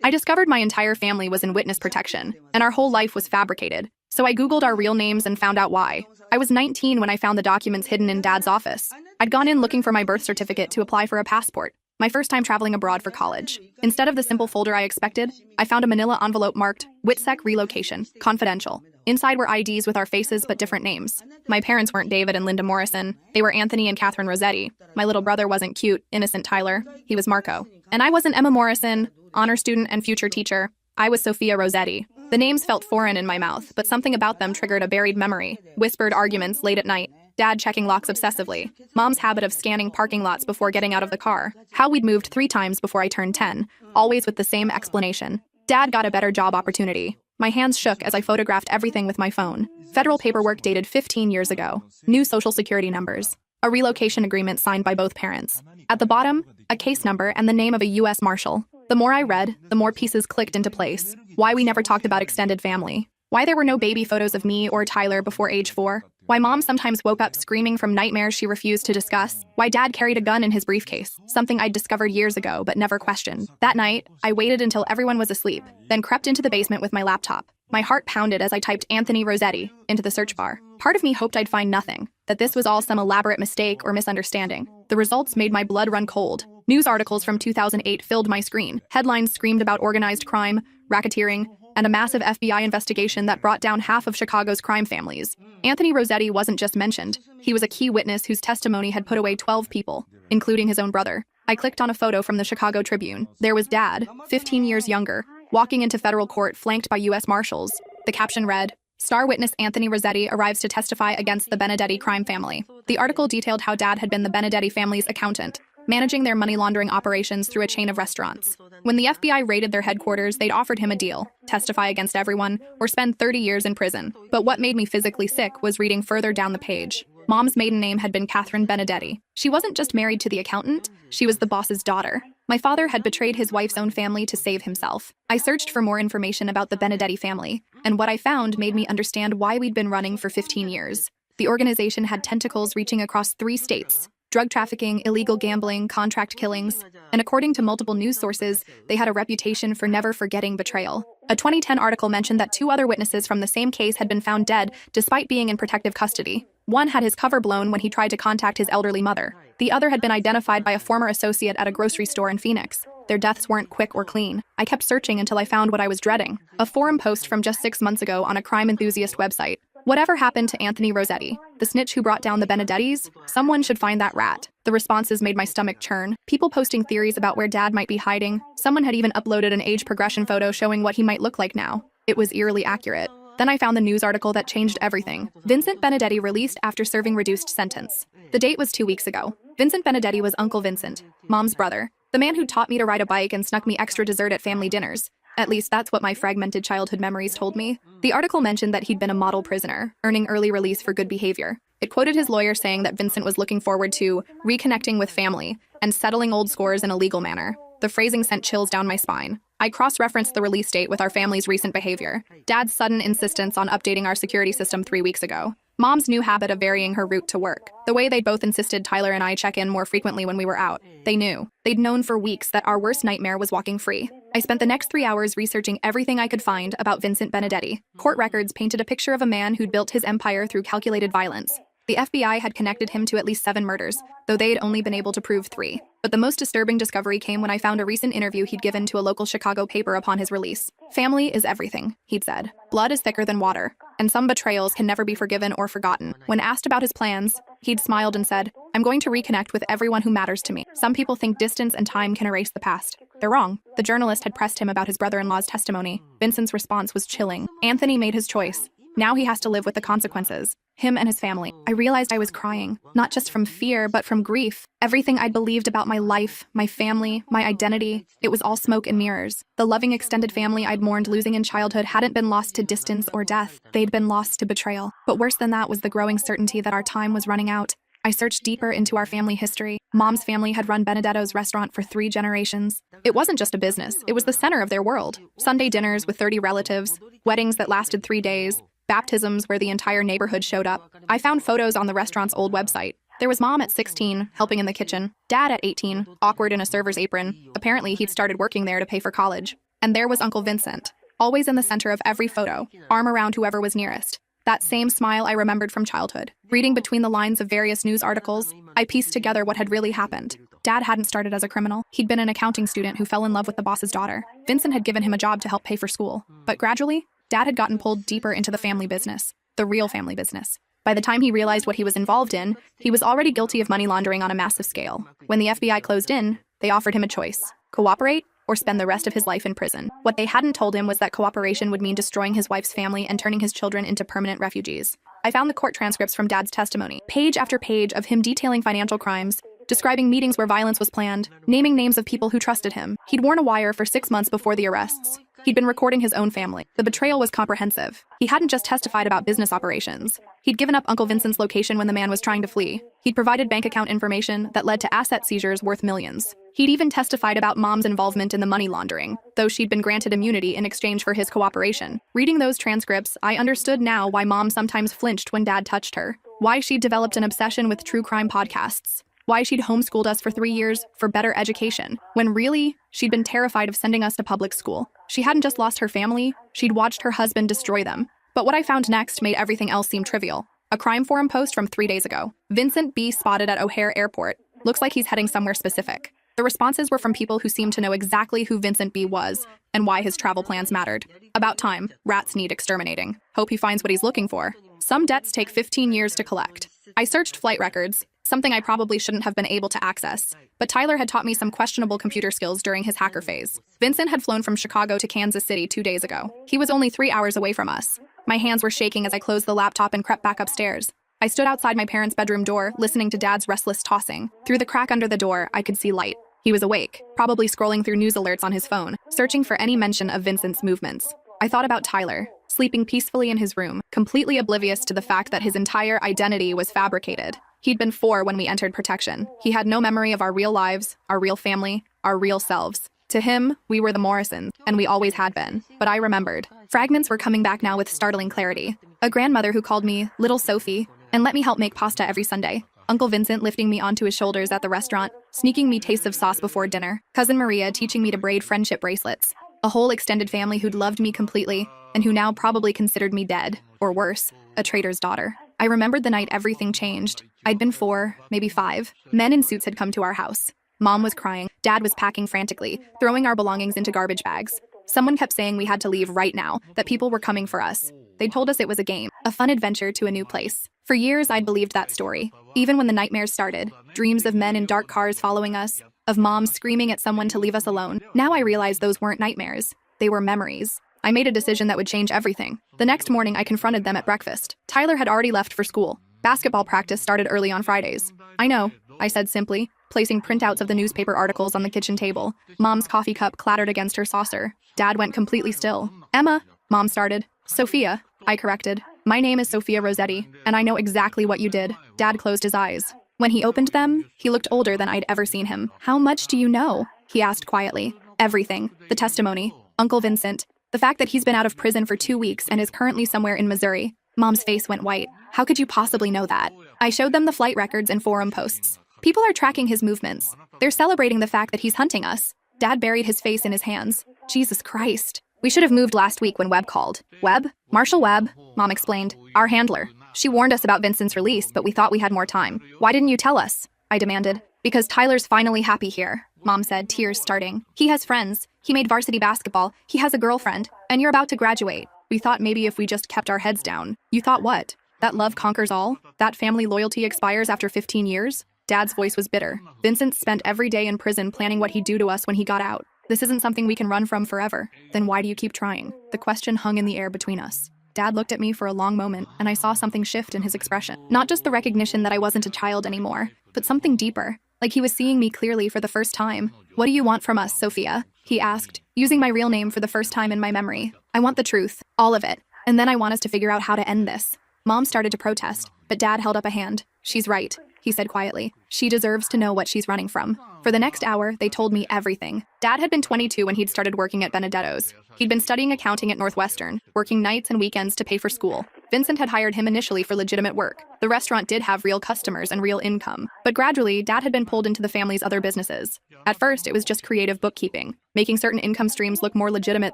I discovered my entire family was in witness protection, and our whole life was fabricated. So I Googled our real names and found out why. I was 19 when I found the documents hidden in Dad's office. I'd gone in looking for my birth certificate to apply for a passport, my first time traveling abroad for college. Instead of the simple folder I expected, I found a manila envelope marked WITSEC Relocation, Confidential. Inside were IDs with our faces but different names. My parents weren't David and Linda Morrison. They were Anthony and Catherine Rossetti. My little brother wasn't cute, innocent Tyler. He was Marco. And I wasn't Emma Morrison, honor student and future teacher. I was Sophia Rossetti. The names felt foreign in my mouth, but something about them triggered a buried memory. Whispered arguments late at night. Dad checking locks obsessively. Mom's habit of scanning parking lots before getting out of the car. How we'd moved 3 times before I turned 10, always with the same explanation. Dad got a better job opportunity. My hands shook as I photographed everything with my phone. Federal paperwork dated 15 years ago. New social security numbers. A relocation agreement signed by both parents. At the bottom, a case number and the name of a U.S. Marshal. The more I read, the more pieces clicked into place. Why we never talked about extended family. Why there were no baby photos of me or Tyler before age 4. Why Mom sometimes woke up screaming from nightmares she refused to discuss. Why Dad carried a gun in his briefcase, something I'd discovered years ago but never questioned. That night, I waited until everyone was asleep, then crept into the basement with my laptop. My heart pounded as I typed Anthony Rossetti into the search bar. Part of me hoped I'd find nothing, that this was all some elaborate mistake or misunderstanding. The results made my blood run cold. News articles from 2008 filled my screen. Headlines screamed about organized crime, racketeering, and a massive FBI investigation that brought down half of Chicago's crime families. Anthony Rossetti wasn't just mentioned. He was a key witness whose testimony had put away 12 people, including his own brother. I clicked on a photo from the Chicago Tribune. There was Dad, 15 years younger, walking into federal court flanked by U.S. Marshals. The caption read, "Star witness Anthony Rossetti arrives to testify against the Benedetti crime family." The article detailed how Dad had been the Benedetti family's accountant, managing their money laundering operations through a chain of restaurants. When the FBI raided their headquarters, they'd offered him a deal: testify against everyone or spend 30 years in prison. But what made me physically sick was reading further down the page. Mom's maiden name had been Catherine Benedetti. She wasn't just married to the accountant, she was the boss's daughter. My father had betrayed his wife's own family to save himself. I searched for more information about the Benedetti family, and what I found made me understand why we'd been running for 15 years. The organization had tentacles reaching across 3 states: drug trafficking, illegal gambling, contract killings, and according to multiple news sources, they had a reputation for never forgetting betrayal. A 2010 article mentioned that 2 other witnesses from the same case had been found dead despite being in protective custody. One had his cover blown when he tried to contact his elderly mother. The other had been identified by a former associate at a grocery store in Phoenix. Their deaths weren't quick or clean. I kept searching until I found what I was dreading: a forum post from just 6 months ago on a crime enthusiast website. Whatever happened to Anthony Rossetti, the snitch who brought down the Benedettis? Someone should find that rat. The responses made my stomach churn. People posting theories about where Dad might be hiding. Someone had even uploaded an age progression photo showing what he might look like now. It was eerily accurate. Then I found the news article that changed everything. Vincent Benedetti released after serving reduced sentence. The date was 2 weeks ago. Vincent Benedetti was Uncle Vincent, Mom's brother, the man who taught me to ride a bike and snuck me extra dessert at family dinners. At least that's what my fragmented childhood memories told me. The article mentioned that he'd been a model prisoner, earning early release for good behavior. It quoted his lawyer saying that Vincent was looking forward to reconnecting with family and settling old scores in a legal manner. The phrasing sent chills down my spine. I cross-referenced the release date with our family's recent behavior. Dad's sudden insistence on updating our security system 3 weeks ago. Mom's new habit of varying her route to work. The way they both insisted Tyler and I check in more frequently when we were out. They knew. They'd known for weeks that our worst nightmare was walking free. I spent the next 3 hours researching everything I could find about Vincent Benedetti. Court records painted a picture of a man who'd built his empire through calculated violence. The FBI had connected him to at least 7 murders, though they'd only been able to prove 3. But the most disturbing discovery came when I found a recent interview he'd given to a local Chicago paper upon his release. "Family is everything," he'd said. "Blood is thicker than water, and some betrayals can never be forgiven or forgotten." When asked about his plans, he'd smiled and said, "I'm going to reconnect with everyone who matters to me." Some people think distance and time can erase the past. They're wrong. The journalist had pressed him about his brother-in-law's testimony. Vincent's response was chilling. Anthony made his choice. Now he has to live with the consequences. Him and his family. I realized I was crying, not just from fear, but from grief. Everything I'd believed about my life, my family, my identity, it was all smoke and mirrors. The loving extended family I'd mourned losing in childhood hadn't been lost to distance or death. They'd been lost to betrayal. But worse than that was the growing certainty that our time was running out. I searched deeper into our family history. Mom's family had run Benedetto's restaurant for 3 generations. It wasn't just a business, it was the center of their world. Sunday dinners with 30 relatives, weddings that lasted 3 days, baptisms where the entire neighborhood showed up. I found photos on the restaurant's old website. There was Mom at 16, helping in the kitchen. Dad at 18, awkward in a server's apron. Apparently, he'd started working there to pay for college. And there was Uncle Vincent, always in the center of every photo, arm around whoever was nearest. That same smile I remembered from childhood. Reading between the lines of various news articles, I pieced together what had really happened. Dad hadn't started as a criminal. He'd been an accounting student who fell in love with the boss's daughter. Vincent had given him a job to help pay for school. But gradually, Dad had gotten pulled deeper into the family business, the real family business. By the time he realized what he was involved in, he was already guilty of money laundering on a massive scale. When the FBI closed in, they offered him a choice: cooperate or spend the rest of his life in prison. What they hadn't told him was that cooperation would mean destroying his wife's family and turning his children into permanent refugees. I found the court transcripts from Dad's testimony, page after page of him detailing financial crimes, describing meetings where violence was planned, naming names of people who trusted him. He'd worn a wire for 6 months before the arrests. He'd been recording his own family. The betrayal was comprehensive. He hadn't just testified about business operations. He'd given up Uncle Vincent's location when the man was trying to flee. He'd provided bank account information that led to asset seizures worth millions. He'd even testified about Mom's involvement in the money laundering, though she'd been granted immunity in exchange for his cooperation. Reading those transcripts, I understood now why Mom sometimes flinched when Dad touched her, why she'd developed an obsession with true crime podcasts, why she'd homeschooled us for 3 years for better education, when really, she'd been terrified of sending us to public school. She hadn't just lost her family, she'd watched her husband destroy them. But what I found next made everything else seem trivial. A crime forum post from 3 days ago. Vincent B. spotted at O'Hare Airport. Looks like he's heading somewhere specific. The responses were from people who seemed to know exactly who Vincent B. was and why his travel plans mattered. About time. Rats need exterminating. Hope he finds what he's looking for. Some debts take 15 years to collect. I searched flight records, something I probably shouldn't have been able to access, but Tyler had taught me some questionable computer skills during his hacker phase. Vincent had flown from Chicago to Kansas City 2 days ago. He was only 3 hours away from us. My hands were shaking as I closed the laptop and crept back upstairs. I stood outside my parents' bedroom door, listening to Dad's restless tossing. Through the crack under the door, I could see light. He was awake, probably scrolling through news alerts on his phone, searching for any mention of Vincent's movements. I thought about Tyler, sleeping peacefully in his room, completely oblivious to the fact that his entire identity was fabricated. He'd been 4 when we entered protection. He had no memory of our real lives, our real family, our real selves. To him, we were the Morrisons, and we always had been. But I remembered. Fragments were coming back now with startling clarity. A grandmother who called me Little Sophie and let me help make pasta every Sunday. Uncle Vincent lifting me onto his shoulders at the restaurant, sneaking me tastes of sauce before dinner. Cousin Maria teaching me to braid friendship bracelets. A whole extended family who'd loved me completely and who now probably considered me dead, or worse, a traitor's daughter. I remembered the night everything changed. I'd been 4, maybe 5. Men in suits had come to our house. Mom was crying. Dad was packing frantically, throwing our belongings into garbage bags. Someone kept saying we had to leave right now, that people were coming for us. They told us it was a game, a fun adventure to a new place. For years, I'd believed that story. Even when the nightmares started, dreams of men in dark cars following us, of Mom screaming at someone to leave us alone. Now I realized those weren't nightmares. They were memories. I made a decision that would change everything. The next morning, I confronted them at breakfast. Tyler had already left for school. Basketball practice started early on Fridays. I know, I said simply, placing printouts of the newspaper articles on the kitchen table. Mom's coffee cup clattered against her saucer. Dad went completely still. Emma, Mom started. Sophia, I corrected. My name is Sophia Rossetti, and I know exactly what you did. Dad closed his eyes. When he opened them, he looked older than I'd ever seen him. How much do you know? He asked quietly. Everything. The testimony. Uncle Vincent. The fact that he's been out of prison for 2 weeks and is currently somewhere in Missouri. Mom's face went white. How could you possibly know that? I showed them the flight records and forum posts. People are tracking his movements. They're celebrating the fact that he's hunting us. Dad buried his face in his hands. Jesus Christ. We should have moved last week when Webb called. Webb? Marshall Webb, Mom explained. Our handler. She warned us about Vincent's release, but we thought we had more time. Why didn't you tell us? I demanded. Because Tyler's finally happy here, Mom said, tears starting. He has friends. He made varsity basketball. He has a girlfriend. And you're about to graduate. We thought maybe if we just kept our heads down. You thought what? That love conquers all? That family loyalty expires after 15 years? Dad's voice was bitter. Vincent spent every day in prison planning what he'd do to us when he got out. This isn't something we can run from forever. Then why do you keep trying? The question hung in the air between us. Dad looked at me for a long moment, and I saw something shift in his expression. Not just the recognition that I wasn't a child anymore, but something deeper, like he was seeing me clearly for the first time. What do you want from us, Sophia? He asked, using my real name for the first time in my memory. I want the truth, all of it, and then I want us to figure out how to end this. Mom started to protest, but Dad held up a hand. She's right, he said quietly. She deserves to know what she's running from. For the next hour, they told me everything. Dad had been 22 when he'd started working at Benedetto's. He'd been studying accounting at Northwestern, working nights and weekends to pay for school. Vincent had hired him initially for legitimate work. The restaurant did have real customers and real income, but gradually, Dad had been pulled into the family's other businesses. At first, it was just creative bookkeeping, making certain income streams look more legitimate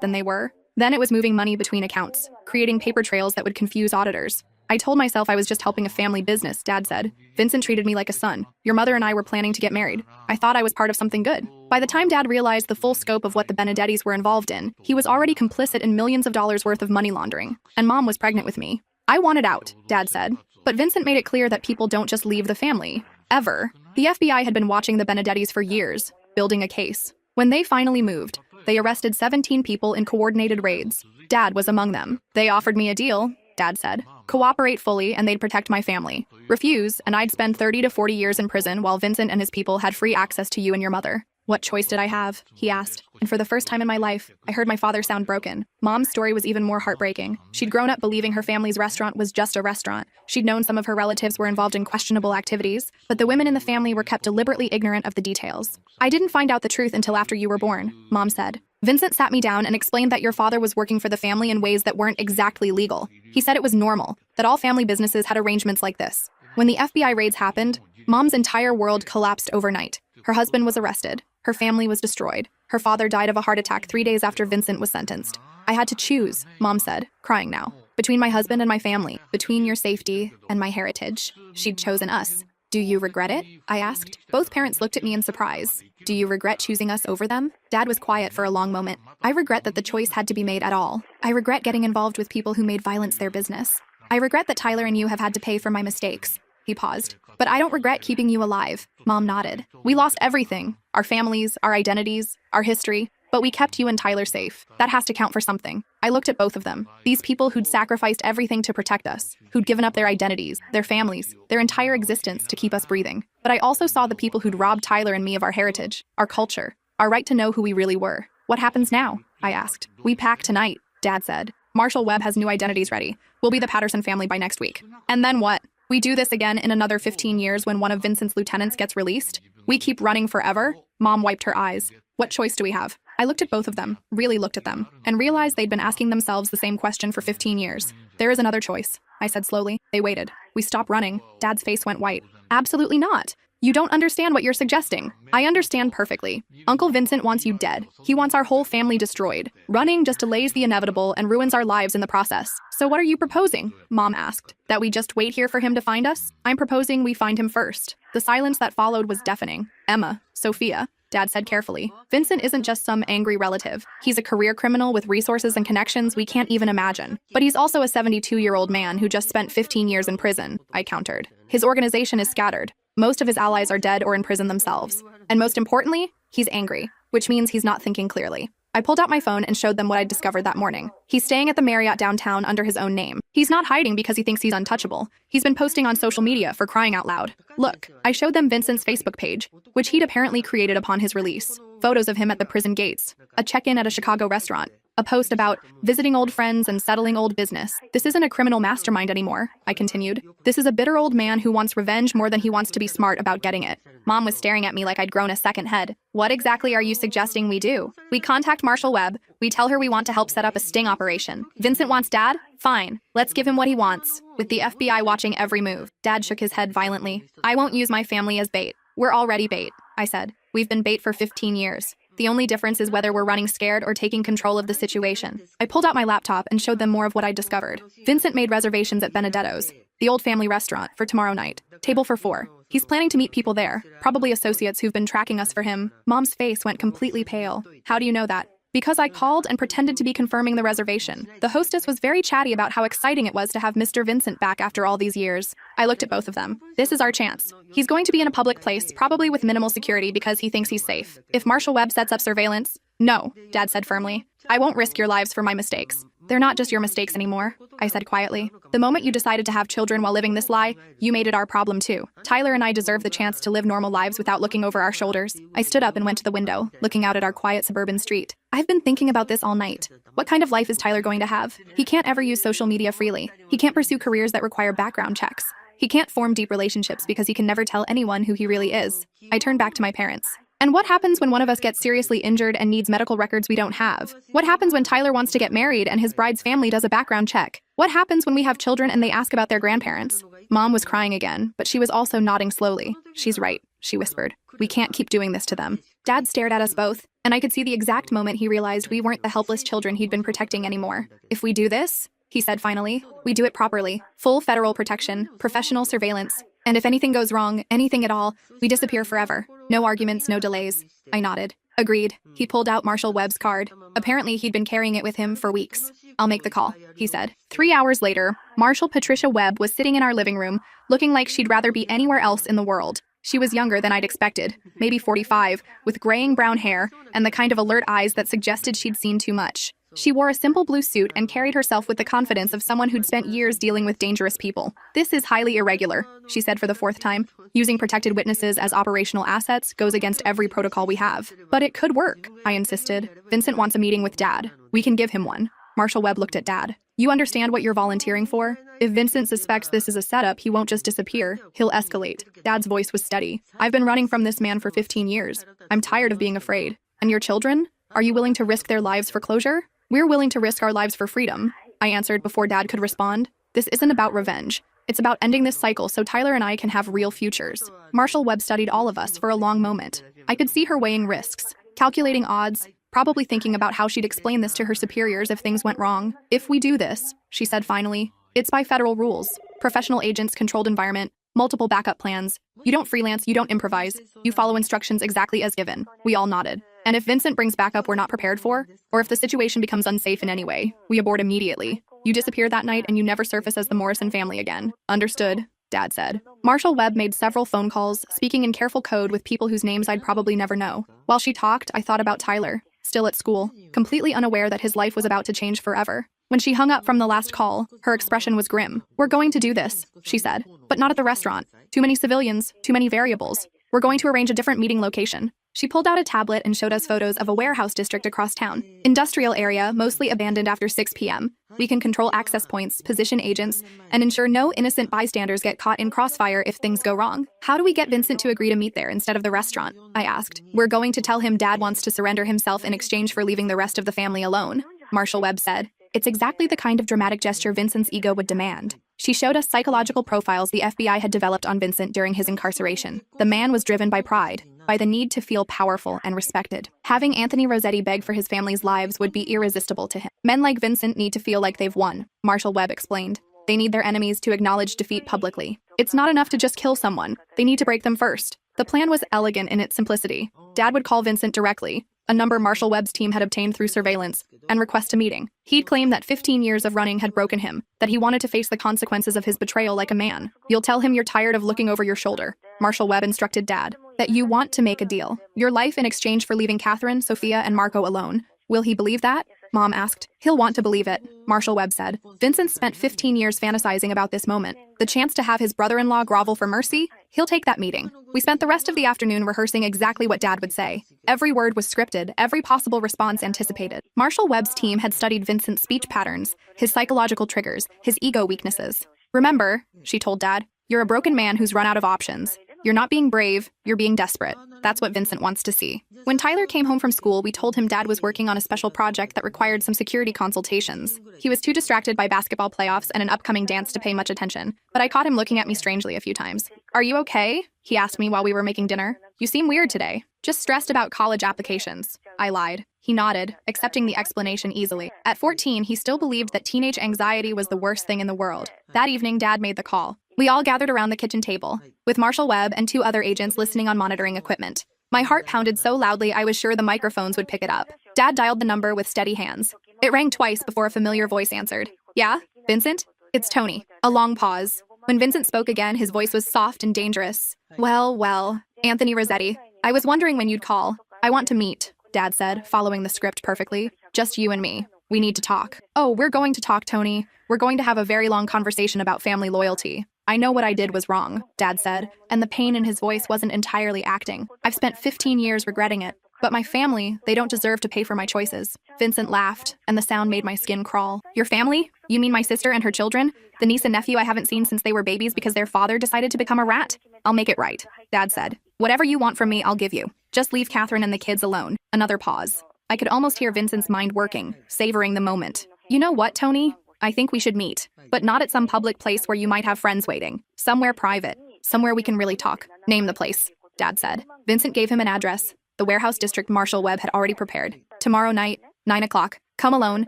than they were. Then it was moving money between accounts, creating paper trails that would confuse auditors. I told myself I was just helping a family business, Dad said. Vincent treated me like a son. Your mother and I were planning to get married. I thought I was part of something good. By the time Dad realized the full scope of what the Benedettis were involved in, he was already complicit in millions of dollars worth of money laundering. And Mom was pregnant with me. I wanted out, Dad said. But Vincent made it clear that people don't just leave the family. Ever. The FBI had been watching the Benedettis for years, building a case. When they finally moved, they arrested 17 people in coordinated raids. Dad was among them. They offered me a deal, Dad said. Cooperate fully and they'd protect my family. Refuse, and I'd spend 30 to 40 years in prison while Vincent and his people had free access to you and your mother. What choice did I have? He asked. And for the first time in my life, I heard my father sound broken. Mom's story was even more heartbreaking. She'd grown up believing her family's restaurant was just a restaurant. She'd known some of her relatives were involved in questionable activities, but the women in the family were kept deliberately ignorant of the details. I didn't find out the truth until after you were born, Mom said. Vincent sat me down and explained that your father was working for the family in ways that weren't exactly legal. He said it was normal, that all family businesses had arrangements like this. When the FBI raids happened, Mom's entire world collapsed overnight. Her husband was arrested. Her family was destroyed. Her father died of a heart attack 3 days after Vincent was sentenced. I had to choose, Mom said, crying now. Between my husband and my family, between your safety and my heritage. She'd chosen us. Do you regret it? I asked. Both parents looked at me in surprise. Do you regret choosing us over them? Dad was quiet for a long moment. I regret that the choice had to be made at all. I regret getting involved with people who made violence their business. I regret that Tyler and you have had to pay for my mistakes. He paused. But I don't regret keeping you alive. Mom nodded. We lost everything. Our families, our identities, our history. But we kept you and Tyler safe. That has to count for something. I looked at both of them. These people who'd sacrificed everything to protect us, who'd given up their identities, their families, their entire existence to keep us breathing. But I also saw the people who'd robbed Tyler and me of our heritage, our culture, our right to know who we really were. What happens now? I asked. We pack tonight, Dad said. Marshall Webb has new identities ready. We'll be the Patterson family by next week. And then what? We do this again in another 15 years when one of Vincent's lieutenants gets released? We keep running forever? Mom wiped her eyes. What choice do we have? I looked at both of them, really looked at them, and realized they'd been asking themselves the same question for 15 years. There is another choice, I said slowly. They waited. We stopped running. Dad's face went white. Absolutely not. You don't understand what you're suggesting. I understand perfectly. Uncle Vincent wants you dead. He wants our whole family destroyed. Running just delays the inevitable and ruins our lives in the process. So what are you proposing? Mom asked. That we just wait here for him to find us? I'm proposing we find him first. The silence that followed was deafening. Emma, Sophia, Dad said carefully. Vincent isn't just some angry relative. He's a career criminal with resources and connections we can't even imagine. But he's also a 72-year-old man who just spent 15 years in prison, I countered. His organization is scattered. Most of his allies are dead or in prison themselves. And most importantly, he's angry, which means he's not thinking clearly. I pulled out my phone and showed them what I'd discovered that morning. He's staying at the Marriott downtown under his own name. He's not hiding because he thinks he's untouchable. He's been posting on social media for crying out loud. Look, I showed them Vincent's Facebook page, which he'd apparently created upon his release. Photos of him at the prison gates, a check-in at a Chicago restaurant, a post about visiting old friends and settling old business. This isn't a criminal mastermind anymore, I continued. This is a bitter old man who wants revenge more than he wants to be smart about getting it. Mom was staring at me like I'd grown a second head. What exactly are you suggesting we do? We contact Marshall Webb. We tell her we want to help set up a sting operation. Vincent wants Dad? Fine. Let's give him what he wants. With the FBI watching every move. Dad shook his head violently. I won't use my family as bait. We're already bait, I said. We've been bait for 15 years. The only difference is whether we're running scared or taking control of the situation. I pulled out my laptop and showed them more of what I'd discovered. Vincent made reservations at Benedetto's, the old family restaurant, for tomorrow night. Table for 4. He's planning to meet people there, probably associates who've been tracking us for him. Mom's face went completely pale. How do you know that? Because I called and pretended to be confirming the reservation. The hostess was very chatty about how exciting it was to have Mr. Vincent back after all these years. I looked at both of them. This is our chance. He's going to be in a public place, probably with minimal security because he thinks he's safe. If Marshall Webb sets up surveillance, no, Dad said firmly. I won't risk your lives for my mistakes. They're not just your mistakes anymore, I said quietly. The moment you decided to have children while living this lie, you made it our problem too. Tyler and I deserve the chance to live normal lives without looking over our shoulders. I stood up and went to the window, looking out at our quiet suburban street. I've been thinking about this all night. What kind of life is Tyler going to have? He can't ever use social media freely. He can't pursue careers that require background checks. He can't form deep relationships because he can never tell anyone who he really is. I turned back to my parents. And what happens when one of us gets seriously injured and needs medical records we don't have? What happens when Tyler wants to get married and his bride's family does a background check? What happens when we have children and they ask about their grandparents? Mom was crying again, but she was also nodding slowly. She's right, she whispered. We can't keep doing this to them. Dad stared at us both, and I could see the exact moment he realized we weren't the helpless children he'd been protecting anymore. If we do this, he said finally, we do it properly. Full federal protection, professional surveillance. And if anything goes wrong, anything at all, we disappear forever. No arguments, no delays. I nodded. Agreed. He pulled out Marshall Webb's card. Apparently, he'd been carrying it with him for weeks. I'll make the call, he said. 3 hours later, Marshall Patricia Webb was sitting in our living room, looking like she'd rather be anywhere else in the world. She was younger than I'd expected, maybe 45, with graying brown hair and the kind of alert eyes that suggested she'd seen too much. She wore a simple blue suit and carried herself with the confidence of someone who'd spent years dealing with dangerous people. This is highly irregular, she said for the 4th time. Using protected witnesses as operational assets goes against every protocol we have. But it could work, I insisted. Vincent wants a meeting with Dad. We can give him one. Marshall Webb looked at Dad. You understand what you're volunteering for? If Vincent suspects this is a setup, he won't just disappear. He'll escalate. Dad's voice was steady. I've been running from this man for 15 years. I'm tired of being afraid. And your children? Are you willing to risk their lives for closure? We're willing to risk our lives for freedom, I answered before Dad could respond. This isn't about revenge. It's about ending this cycle so Tyler and I can have real futures. Marshall Webb studied all of us for a long moment. I could see her weighing risks, calculating odds, probably thinking about how she'd explain this to her superiors if things went wrong. If we do this, she said finally, it's by federal rules. Professional agents, controlled environment, multiple backup plans. You don't freelance, you don't improvise. You follow instructions exactly as given. We all nodded. And if Vincent brings backup we're not prepared for, or if the situation becomes unsafe in any way, we abort immediately. You disappear that night and you never surface as the Morrison family again. Understood, Dad said. Marshall Webb made several phone calls, speaking in careful code with people whose names I'd probably never know. While she talked, I thought about Tyler, still at school, completely unaware that his life was about to change forever. When she hung up from the last call, her expression was grim. We're going to do this, she said, but not at the restaurant. Too many civilians, too many variables. We're going to arrange a different meeting location. She pulled out a tablet and showed us photos of a warehouse district across town. Industrial area, mostly abandoned after 6 p.m. We can control access points, position agents, and ensure no innocent bystanders get caught in crossfire if things go wrong. How do we get Vincent to agree to meet there instead of the restaurant? I asked. We're going to tell him Dad wants to surrender himself in exchange for leaving the rest of the family alone, Marshall Webb said. It's exactly the kind of dramatic gesture Vincent's ego would demand. She showed us psychological profiles the FBI had developed on Vincent during his incarceration. The man was driven by pride, by the need to feel powerful and respected. Having Anthony Rossetti beg for his family's lives would be irresistible to him. Men like Vincent need to feel like they've won, Marshall Webb explained. They need their enemies to acknowledge defeat publicly. It's not enough to just kill someone. They need to break them first. The plan was elegant in its simplicity. Dad would call Vincent directly, a number Marshall Webb's team had obtained through surveillance, and request a meeting. He'd claim that 15 years of running had broken him, that he wanted to face the consequences of his betrayal like a man. You'll tell him you're tired of looking over your shoulder, Marshall Webb instructed Dad, that you want to make a deal. Your life in exchange for leaving Catherine, Sophia, and Marco alone. Will he believe that? Mom asked. He'll want to believe it, Marshall Webb said. Vincent spent 15 years fantasizing about this moment. The chance to have his brother-in-law grovel for mercy? He'll take that meeting. We spent the rest of the afternoon rehearsing exactly what Dad would say. Every word was scripted, every possible response anticipated. Marshall Webb's team had studied Vincent's speech patterns, his psychological triggers, his ego weaknesses. Remember, she told Dad, you're a broken man who's run out of options. You're not being brave, you're being desperate. That's what Vincent wants to see. When Tyler came home from school, we told him Dad was working on a special project that required some security consultations. He was too distracted by basketball playoffs and an upcoming dance to pay much attention, but I caught him looking at me strangely a few times. Are you okay? He asked me while we were making dinner. You seem weird today. Just stressed about college applications. I lied. He nodded, accepting the explanation easily. At 14, he still believed that teenage anxiety was the worst thing in the world. That evening, Dad made the call. We all gathered around the kitchen table, with Marshall Webb and 2 other agents listening on monitoring equipment. My heart pounded so loudly I was sure the microphones would pick it up. Dad dialed the number with steady hands. It rang twice before a familiar voice answered. Yeah? Vincent? It's Tony. A long pause. When Vincent spoke again, his voice was soft and dangerous. Well, Anthony Rossetti. I was wondering when you'd call. I want to meet, Dad said, following the script perfectly. Just you and me. We need to talk. Oh, we're going to talk, Tony. We're going to have a very long conversation about family loyalty. I know what I did was wrong, Dad said, and the pain in his voice wasn't entirely acting. I've spent 15 years regretting it. But my family, they don't deserve to pay for my choices. Vincent laughed, and the sound made my skin crawl. Your family? You mean my sister and her children? The niece and nephew I haven't seen since they were babies because their father decided to become a rat? I'll make it right, Dad said. Whatever you want from me, I'll give you. Just leave Catherine and the kids alone. Another pause. I could almost hear Vincent's mind working, savoring the moment. You know what, Tony? I think we should meet, but not at some public place where you might have friends waiting. Somewhere private. Somewhere we can really talk. Name the place, Dad said. Vincent gave him an address. The warehouse district Marshall Webb had already prepared. Tomorrow night, 9 o'clock. Come alone,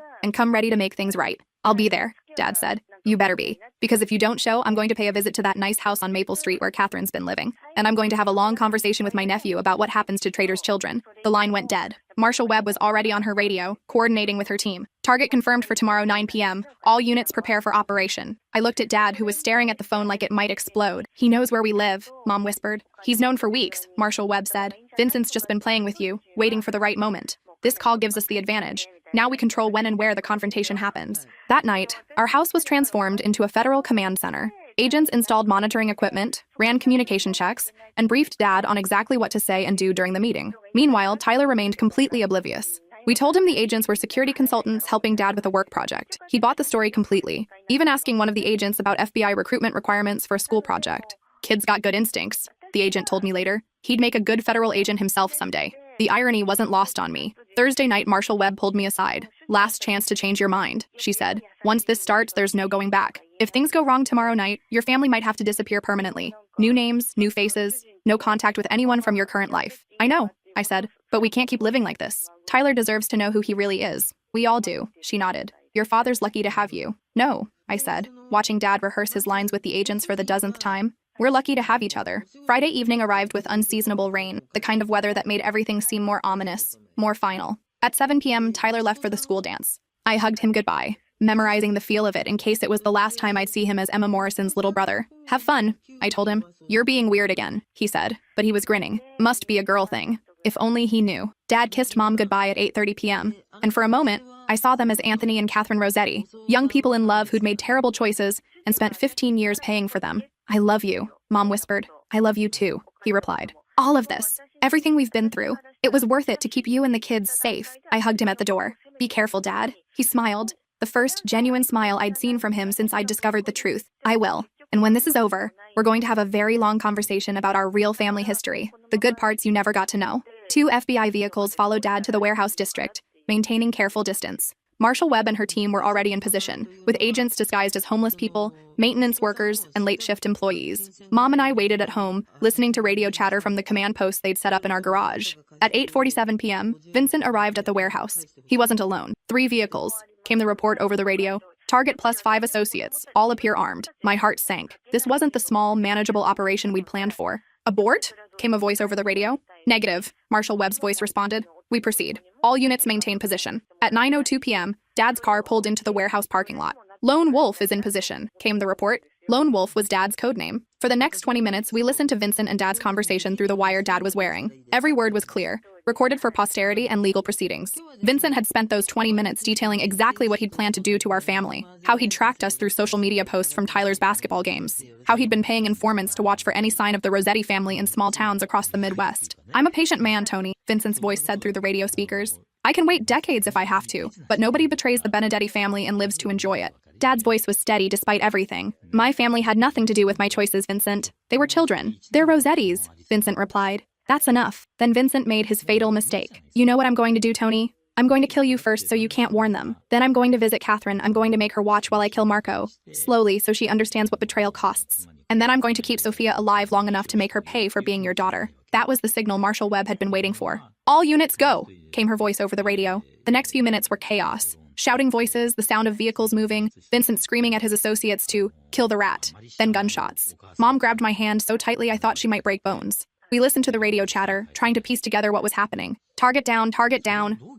and come ready to make things right. I'll be there, Dad said. You better be. Because if you don't show, I'm going to pay a visit to that nice house on Maple Street where Catherine's been living. And I'm going to have a long conversation with my nephew about what happens to traders' children. The line went dead. Marshall Webb was already on her radio, coordinating with her team. Target confirmed for tomorrow 9 p.m. All units prepare for operation. I looked at Dad, who was staring at the phone like it might explode. He knows where we live, Mom whispered. He's known for weeks, Marshall Webb said. Vincent's just been playing with you, waiting for the right moment. This call gives us the advantage. Now we control when and where the confrontation happens. That night, our house was transformed into a federal command center. Agents installed monitoring equipment, ran communication checks, and briefed Dad on exactly what to say and do during the meeting. Meanwhile, Tyler remained completely oblivious. We told him the agents were security consultants helping Dad with a work project. He bought the story completely, even asking one of the agents about FBI recruitment requirements for a school project. Kid's got good instincts, the agent told me later. He'd make a good federal agent himself someday. The irony wasn't lost on me. Thursday night, Marshall Webb pulled me aside. Last chance to change your mind, she said. Once this starts, there's no going back. If things go wrong tomorrow night, your family might have to disappear permanently. New names, new faces, no contact with anyone from your current life. I know, I said, but we can't keep living like this. Tyler deserves to know who he really is. We all do, she nodded. Your father's lucky to have you. No, I said, watching Dad rehearse his lines with the agents for the dozenth time. We're lucky to have each other. Friday evening arrived with unseasonable rain, the kind of weather that made everything seem more ominous, more final. At 7 p.m., Tyler left for the school dance. I hugged him goodbye, memorizing the feel of it in case it was the last time I'd see him as Emma Morrison's little brother. Have fun, I told him. You're being weird again, he said, but he was grinning. Must be a girl thing. If only he knew. Dad kissed Mom goodbye at 8:30 p.m., and for a moment, I saw them as Anthony and Catherine Rossetti, young people in love who'd made terrible choices and spent 15 years paying for them. I love you, Mom whispered. I love you too, he replied. All of this, everything we've been through, it was worth it to keep you and the kids safe. I hugged him at the door. Be careful, Dad. He smiled, the first genuine smile I'd seen from him since I'd discovered the truth. I will. And when this is over, we're going to have a very long conversation about our real family history, the good parts you never got to know. 2 FBI vehicles followed Dad to the warehouse district, maintaining careful distance. Marshall Webb and her team were already in position, with agents disguised as homeless people, maintenance workers, and late-shift employees. Mom and I waited at home, listening to radio chatter from the command post they'd set up in our garage. At 8:47 p.m., Vincent arrived at the warehouse. He wasn't alone. 3 vehicles, came the report over the radio. Target plus 5 associates, all appear armed. My heart sank. This wasn't the small, manageable operation we'd planned for. Abort? Came a voice over the radio. Negative, Marshall Webb's voice responded. We proceed. All units maintain position. At 9:02 p.m., Dad's car pulled into the warehouse parking lot. Lone Wolf is in position, came the report. Lone Wolf was Dad's code name. For the next 20 minutes, we listened to Vincent and Dad's conversation through the wire Dad was wearing. Every word was clear, recorded for posterity and legal proceedings. Vincent had spent those 20 minutes detailing exactly what he'd planned to do to our family, how he'd tracked us through social media posts from Tyler's basketball games, how he'd been paying informants to watch for any sign of the Rossetti family in small towns across the Midwest. I'm a patient man, Tony, Vincent's voice said through the radio speakers. I can wait decades if I have to, but nobody betrays the Benedetti family and lives to enjoy it. Dad's voice was steady despite everything. My family had nothing to do with my choices, Vincent. They were children. They're Rosettis, Vincent replied. That's enough. Then Vincent made his fatal mistake. You know what I'm going to do, Tony? I'm going to kill you first so you can't warn them. Then I'm going to visit Catherine. I'm going to make her watch while I kill Marco. Slowly, so she understands what betrayal costs. And then I'm going to keep Sophia alive long enough to make her pay for being your daughter. That was the signal Marshall Webb had been waiting for. All units go, came her voice over the radio. The next few minutes were chaos. Shouting voices, the sound of vehicles moving, Vincent screaming at his associates to kill the rat, then gunshots. Mom grabbed my hand so tightly I thought she might break bones. We listened to the radio chatter, trying to piece together what was happening. Target down,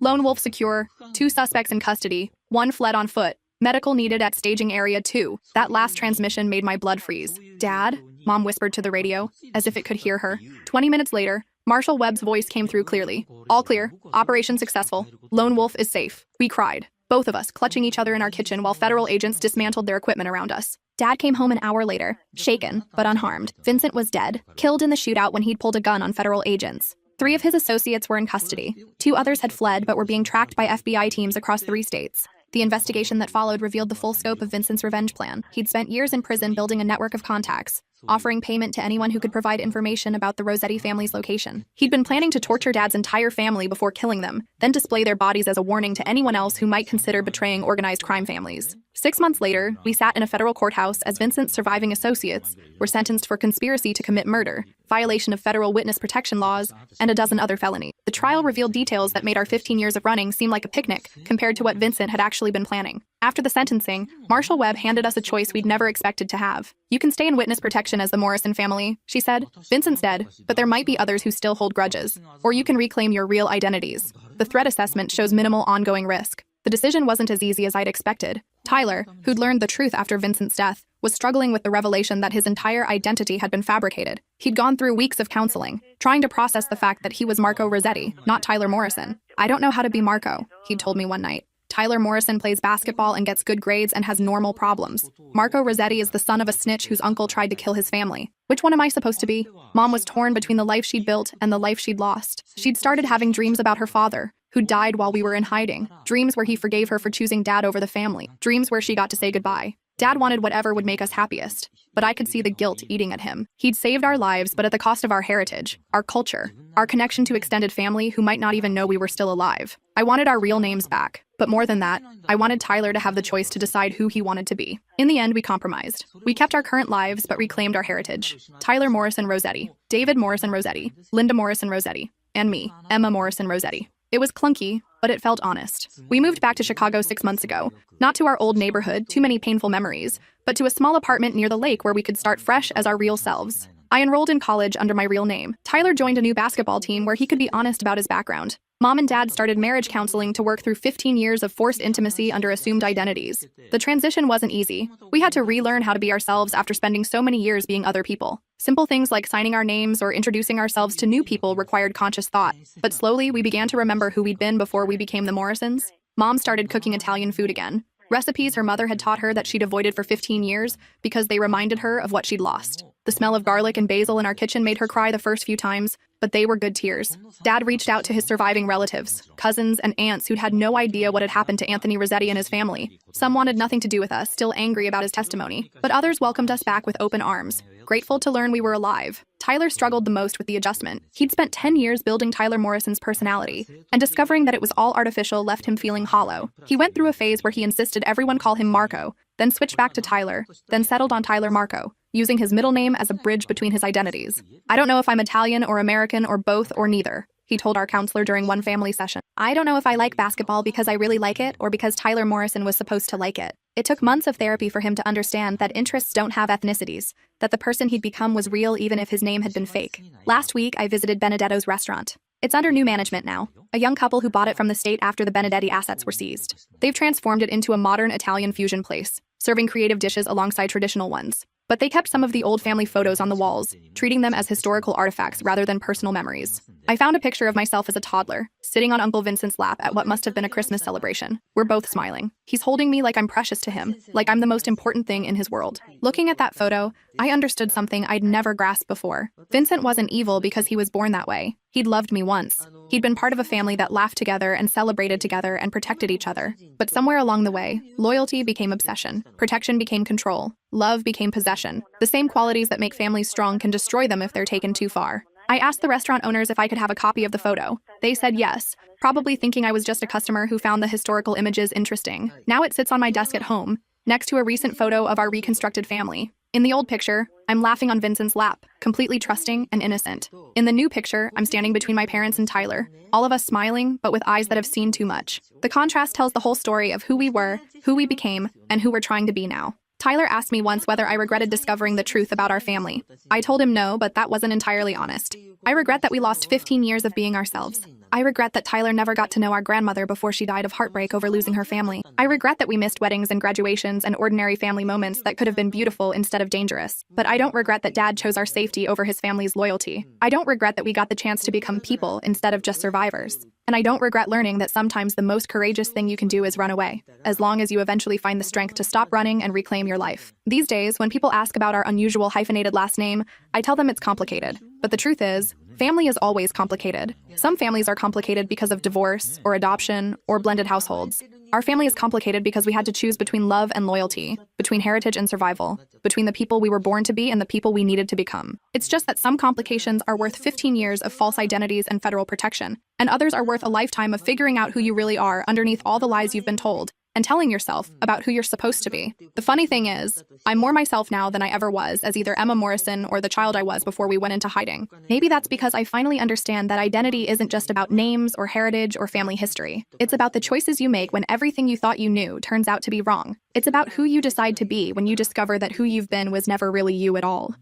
lone wolf secure, 2 suspects in custody, 1 fled on foot, medical needed at staging area 2. That last transmission made my blood freeze. Dad? Mom whispered to the radio, as if it could hear her. 20 minutes later, Marshall Webb's voice came through clearly. All clear, operation successful, Lone Wolf is safe. We cried, both of us clutching each other in our kitchen while federal agents dismantled their equipment around us. Dad came home an hour later, shaken, but unharmed. Vincent was dead, killed in the shootout when he'd pulled a gun on federal agents. 3 of his associates were in custody. 2 others had fled but were being tracked by FBI teams across 3 states. The investigation that followed revealed the full scope of Vincent's revenge plan. He'd spent years in prison building a network of contacts, offering payment to anyone who could provide information about the Rossetti family's location. He'd been planning to torture Dad's entire family before killing them, then display their bodies as a warning to anyone else who might consider betraying organized crime families. 6 months later, we sat in a federal courthouse as Vincent's surviving associates were sentenced for conspiracy to commit murder, violation of federal witness protection laws, and a dozen other felonies. The trial revealed details that made our 15 years of running seem like a picnic compared to what Vincent had actually been planning. After the sentencing, Marshall Webb handed us a choice we'd never expected to have. "You can stay in witness protection as the Morrison family," she said. "Vincent's dead, but there might be others who still hold grudges. Or you can reclaim your real identities. The threat assessment shows minimal ongoing risk." The decision wasn't as easy as I'd expected. Tyler, who'd learned the truth after Vincent's death, was struggling with the revelation that his entire identity had been fabricated. He'd gone through weeks of counseling, trying to process the fact that he was Marco Rossetti, not Tyler Morrison. "I don't know how to be Marco," he'd told me one night. "Tyler Morrison plays basketball and gets good grades and has normal problems. Marco Rossetti is the son of a snitch whose uncle tried to kill his family. Which one am I supposed to be?" Mom was torn between the life she'd built and the life she'd lost. She'd started having dreams about her father, who died while we were in hiding. Dreams where he forgave her for choosing Dad over the family. Dreams where she got to say goodbye. Dad wanted whatever would make us happiest, but I could see the guilt eating at him. He'd saved our lives, but at the cost of our heritage, our culture, our connection to extended family who might not even know we were still alive. I wanted our real names back, but more than that, I wanted Tyler to have the choice to decide who he wanted to be. In the end, we compromised. We kept our current lives, but reclaimed our heritage. Tyler Morrison Rossetti, David Morrison Rossetti, Linda Morrison Rossetti, and me, Emma Morrison Rossetti. It was clunky, but it felt honest. We moved back to Chicago 6 months ago, not to our old neighborhood, too many painful memories, but to a small apartment near the lake where we could start fresh as our real selves. I enrolled in college under my real name. Tyler joined a new basketball team where he could be honest about his background. Mom and Dad started marriage counseling to work through 15 years of forced intimacy under assumed identities. The transition wasn't easy. We had to relearn how to be ourselves after spending so many years being other people. Simple things like signing our names or introducing ourselves to new people required conscious thought. But slowly, we began to remember who we'd been before we became the Morrisons. Mom started cooking Italian food again. Recipes her mother had taught her that she'd avoided for 15 years because they reminded her of what she'd lost. The smell of garlic and basil in our kitchen made her cry the first few times, but they were good tears. Dad reached out to his surviving relatives, cousins and aunts who'd had no idea what had happened to Anthony Rossetti and his family. Some wanted nothing to do with us, still angry about his testimony, but others welcomed us back with open arms, grateful to learn we were alive. Tyler struggled the most with the adjustment. He'd spent 10 years building Tyler Morrison's personality, and discovering that it was all artificial left him feeling hollow. He went through a phase where he insisted everyone call him Marco, then switched back to Tyler, then settled on Tyler Marco, using his middle name as a bridge between his identities. "I don't know if I'm Italian or American or both or neither," he told our counselor during one family session. "I don't know if I like basketball because I really like it or because Tyler Morrison was supposed to like it." It took months of therapy for him to understand that interests don't have ethnicities, that the person he'd become was real even if his name had been fake. Last week, I visited Benedetto's restaurant. It's under new management now, a young couple who bought it from the state after the Benedetti assets were seized. They've transformed it into a modern Italian fusion place, serving creative dishes alongside traditional ones. But they kept some of the old family photos on the walls, treating them as historical artifacts rather than personal memories. I found a picture of myself as a toddler, sitting on Uncle Vincent's lap at what must have been a Christmas celebration. We're both smiling. He's holding me like I'm precious to him, like I'm the most important thing in his world. Looking at that photo, I understood something I'd never grasped before. Vincent wasn't evil because he was born that way. He'd loved me once. He'd been part of a family that laughed together and celebrated together and protected each other. But somewhere along the way, loyalty became obsession, protection became control, love became possession. The same qualities that make families strong can destroy them if they're taken too far. I asked the restaurant owners if I could have a copy of the photo. They said yes, probably thinking I was just a customer who found the historical images interesting. Now it sits on my desk at home, next to a recent photo of our reconstructed family. In the old picture, I'm laughing on Vincent's lap, completely trusting and innocent. In the new picture, I'm standing between my parents and Tyler, all of us smiling, but with eyes that have seen too much. The contrast tells the whole story of who we were, who we became, and who we're trying to be now. Tyler asked me once whether I regretted discovering the truth about our family. I told him no, but that wasn't entirely honest. I regret that we lost 15 years of being ourselves. I regret that Tyler never got to know our grandmother before she died of heartbreak over losing her family. I regret that we missed weddings and graduations and ordinary family moments that could have been beautiful instead of dangerous. But I don't regret that Dad chose our safety over his family's loyalty. I don't regret that we got the chance to become people instead of just survivors. And I don't regret learning that sometimes the most courageous thing you can do is run away, as long as you eventually find the strength to stop running and reclaim your life. These days, when people ask about our unusual hyphenated last name, I tell them it's complicated. But the truth is, family is always complicated. Some families are complicated because of divorce, or adoption, or blended households. Our family is complicated because we had to choose between love and loyalty, between heritage and survival, between the people we were born to be and the people we needed to become. It's just that some complications are worth 15 years of false identities and federal protection, and others are worth a lifetime of figuring out who you really are underneath all the lies you've been told, and telling yourself about who you're supposed to be. The funny thing is, I'm more myself now than I ever was as either Emma Morrison or the child I was before we went into hiding. Maybe that's because I finally understand that identity isn't just about names or heritage or family history. It's about the choices you make when everything you thought you knew turns out to be wrong. It's about who you decide to be when you discover that who you've been was never really you at all.